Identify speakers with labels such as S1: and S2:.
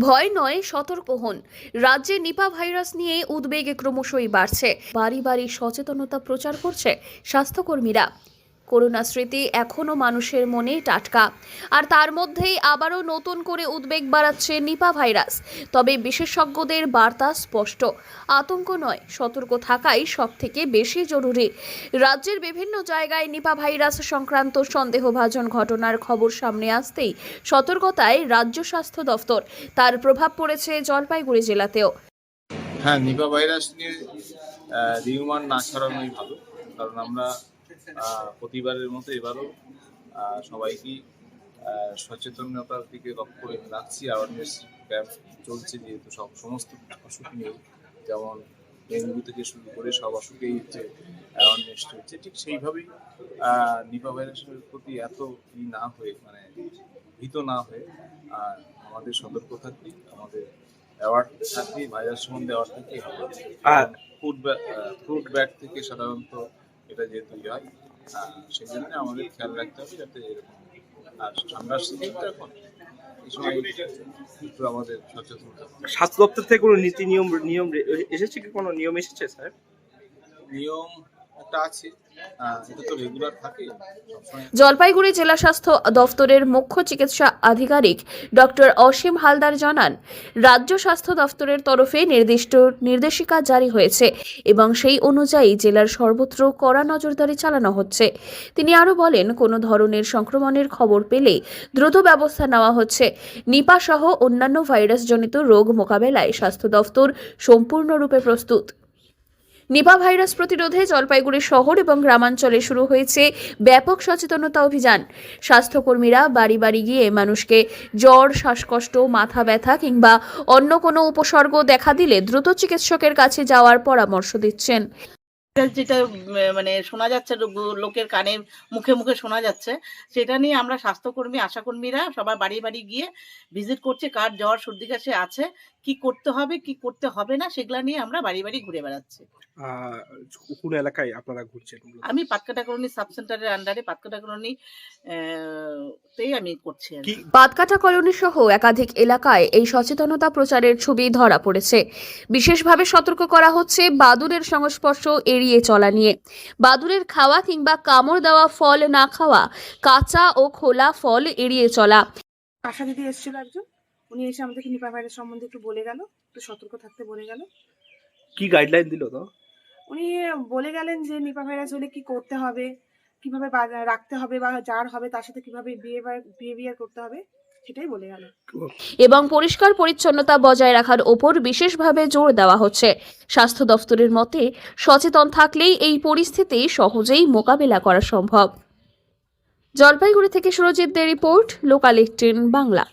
S1: ভয় নয়, সতর্ক হন। রাজ্যে নিপা ভাইরাস নিয়ে উদ্বেগ ক্রমশই বাড়ছে। বাড়ি বাড়ি সচেতনতা প্রচার করছে স্বাস্থ্যকর্মীরা। করোনা স্মৃতি এখনো মানুষের মনে টাটকা, আর তার মধ্যেই আবারও নতুন করে উদ্বেগ বাড়াচ্ছে নিপা ভাইরাস। তবে বিশেষজ্ঞদের বার্তা স্পষ্ট, আতঙ্ক নয়, সতর্ক থাকাই সব থেকে বেশি জরুরি। রাজ্যের বিভিন্ন জায়গায় নিপা ভাইরাস সংক্রান্ত সন্দেহভাজন ঘটনার খবর সামনে আসতেই সতর্কতায় রাজ্য স্বাস্থ্য দফতর। তার প্রভাব পড়েছে জলপাইগুড়ি জেলাতেও।
S2: হ্যাঁ, নিপা ভাইরাস নিয়ে রিউমার না ছড়ানোই ভালো। কারণ আমরা প্রতিবারের মতো এবারও সবাইকেই সচেতনতার দিকে লক্ষ্য করে রাখছি। অ্যাওয়ারনেস ক্যাম্প চলছে, যেহেতু সমস্ত অসুখ নিয়ে, যেমন ডেঙ্গু থেকে শুরু করে সব অসুখেই যে অ্যাওয়ারনেস চলছে, ঠিক সেইভাবেই নিপা ভাইরাসের প্রতি এত না হয়ে, মানে ভীত না হয়ে আমাদের সতর্ক থাকতে, আমাদের অ্যাওয়ার্ড থাকতে, ভাইরাস সম্বন্ধে অ্যাওয়ার্ড থাকতেই হবে। আর ফ্রুট ব্যাগ থেকে সাধারণত এটা যেহেতু হয়, সেই জন্য আমাদের খেয়াল রাখতে হবে যাতে এরকম। আর ঠান্ডার সিজন তো এখন, এই সময় একটু আমাদের সচেতন থাকতে হবে।
S3: স্বাস্থ্য দপ্তর থেকে কোনো নীতি নিয়ম এসেছে কি? কোনো নিয়ম এসেছে স্যার?
S2: নিয়ম একটা আছে, এটা তো রেগুলার থাকে সবসময়।
S1: জলপাইগুড়ি জেলা স্বাস্থ্য দফতরের মুখ্য চিকিৎসা আধিকারিক ডক্টর অসীম হালদার জানান, রাজ্য স্বাস্থ্য দফতরের তরফে নির্দিষ্ট নির্দেশিকা জারি হয়েছে এবং সেই অনুযায়ী জেলার সর্বত্র কড়া নজরদারি চালানো হচ্ছে। তিনি আরও বলেন, কোনো ধরনের সংক্রমণের খবর পেলে দ্রুত ব্যবস্থা নেওয়া হচ্ছে। নিপা সহ অন্যান্য ভাইরাসজনিত রোগ মোকাবেলায় স্বাস্থ্য দফতর সম্পূর্ণরূপে প্রস্তুত। নিপা ভাইরাস প্রতিরোধে জলপাইগুড়ি শহর এবং গ্রামাঞ্চলে শুরু হয়েছে ব্যাপক সচেতনতা অভিযান। স্বাস্থ্যকর্মীরা বাড়ি বাড়ি গিয়ে মানুষকে জ্বর, শ্বাসকষ্ট, মাথা ব্যথা কিংবা অন্য কোনো উপসর্গ দেখা দিলে দ্রুত চিকিৎসকের কাছে যাওয়ার পরামর্শ দিচ্ছেন।
S4: যেটা মানে শোনা যাচ্ছে, লোকের কানে মুখে মুখে শোনা যাচ্ছে, সেটা নিয়ে আমরা স্বাস্থ্যকর্মী, আশাকর্মীরা সবাই বাড়ি বাড়ি গিয়ে ভিজিট করছে। কার জ্বর সর্দি কাশি আছে, কি করতে হবে কি করতে হবে না, সেগুলা নিয়ে আমরা বাড়ি বাড়ি ঘুরে বেড়াচ্ছি।
S3: কোন এলাকায় আপনারা ঘুরছেন?
S4: আমি পাতকাটা কলোনি সাব সেন্টারের আন্ডারে পাতকাটা কলোনি তেই আমি করছি।
S1: পাতকাটা কলোনি সহ একাধিক এলাকায় এই সচেতনতা প্রচারের ছবি ধরা পড়েছে। বিশেষভাবে সতর্ক করা হচ্ছে বাদুড়ের সংস্পর্শ এড়িয়ে চলা নিয়ে। বাদুড়ের খাওয়া কিংবা কামড় দেওয়া ফল না খাওয়া, কাঁচা ও খোলা ফল এড়িয়ে চলা।
S5: আশা দিদি এসেছিল একজন, উনি এসে আমাদেরকে নিপা ভাইরাস সম্বন্ধে একটু বলে গেল, একটু সতর্ক থাকতে বলে গেল।
S3: কি গাইডলাইন দিল তো?
S5: উনি বলে গেলেন যে নিপা ভাইরাস হলে কি করতে হবে, কিভাবে রাখতে হবে, বা যার হবে তার সাথে কিভাবে বিহেভিয়ার করতে হবে, সেটাই বলে গেল।
S1: এবং পরিষ্কার পরিচ্ছন্নতা বজায় রাখার ওপর বিশেষভাবে জোর দেওয়া হচ্ছে। স্বাস্থ্য দফতরের মতে, সচেতন থাকলেই এই পরিস্থিতি সহজেই মোকাবেলা করা সম্ভব। জলপাইগুড়ি থেকে সুরজিৎ দের রিপোর্ট, লোকাল 18 বাংলা।